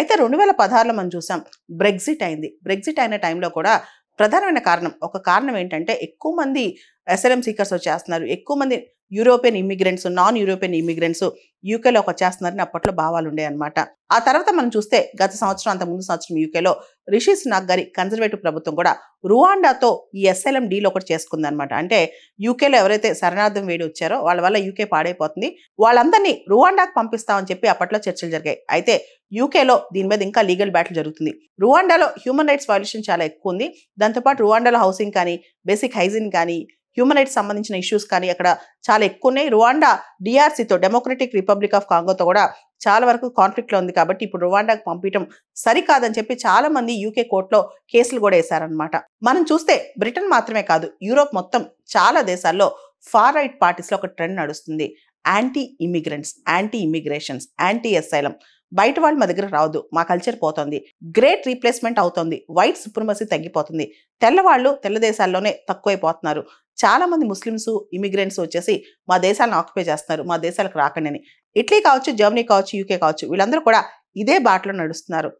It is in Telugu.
అయితే 2016లో మనం చూసాం బ్రెగ్జిట్ అయింది. బ్రెగ్జిట్ అయిన టైంలో కూడా ప్రధానమైన కారణం, ఒక కారణం ఏంటంటే ఎక్కువ మంది అసైలం సీకర్స్ వచ్చేస్తున్నారు. ఎక్కువ మంది European immigrants, non European immigrants యూకేలోకి వచ్చేస్తున్నారని అప్పట్లో భావాలు ఉండేవన్నమాట. ఆ తర్వాత మనం చూస్తే గత సంవత్సరం, అంత ముందు సంవత్సరం యూకేలో రిషి సునాక్ గారి కన్జర్వేటివ్ ప్రభుత్వం కూడా రువాండాతో ఈ ఎస్ఎల్ఎం డీల్ ఒకటి చేసుకుందనమాట. అంటే యూకేలో ఎవరైతే శరణార్థం వేడి వచ్చారో వాళ్ళ వల్ల యూకే పాడైపోతుంది, వాళ్ళందరినీ రువాండాకు పంపిస్తామని చెప్పి అప్పట్లో చర్చలు జరిగాయి. అయితే యూకేలో దీని మీద ఇంకా లీగల్ బ్యాటిల్ జరుగుతుంది. రువాండాలో హ్యూమన్ రైట్స్ వైలేషన్ చాలా ఎక్కువ ఉంది. దాంతోపాటు రువాండాలో హౌసింగ్ కానీ, బేసిక్ హైజీన్ కానీ, హ్యూమన్ రైట్స్ సంబంధించిన ఇష్యూస్ కానీ అక్కడ చాలా ఎక్కువ ఉన్నాయి. రువాండా డిఆర్సీతో, డెమోక్రటిక్ రిపబ్లిక్ ఆఫ్ కాంగోతో కూడా చాలా వరకు కాన్ఫ్లిక్ట్లో ఉంది. కాబట్టి ఇప్పుడు రువాండాకు పంపించడం సరికాదని చెప్పి చాలా మంది యూకే కోర్టులో కేసులు కూడా వేశారనమాట. మనం చూస్తే బ్రిటన్ మాత్రమే కాదు, యూరోప్ మొత్తం చాలా దేశాల్లో ఫార్ రైట్ పార్టీస్లో ఒక ట్రెండ్ నడుస్తుంది. Anti immigrants, anti immigrations, anti asylum. బయట వాళ్ళు మా దగ్గర రావద్దు, మా కల్చర్ పోతుంది, గ్రేట్ రీప్లేస్మెంట్ అవుతుంది, వైట్ సుప్రమసీ తగ్గిపోతుంది, తెల్లవాళ్ళు తెల్ల దేశాల్లోనే తక్కువైపోతున్నారు, చాలా మంది ముస్లిమ్స్ ఇమిగ్రెంట్స్ వచ్చేసి మా దేశాలను ఆక్యుపై చేస్తున్నారు, మా దేశాలకు రాకండి అని. ఇటలీ కావచ్చు, జర్మనీ కావచ్చు, యూకే కావచ్చు, వీళ్ళందరూ కూడా ఇదే బాటలో నడుస్తున్నారు.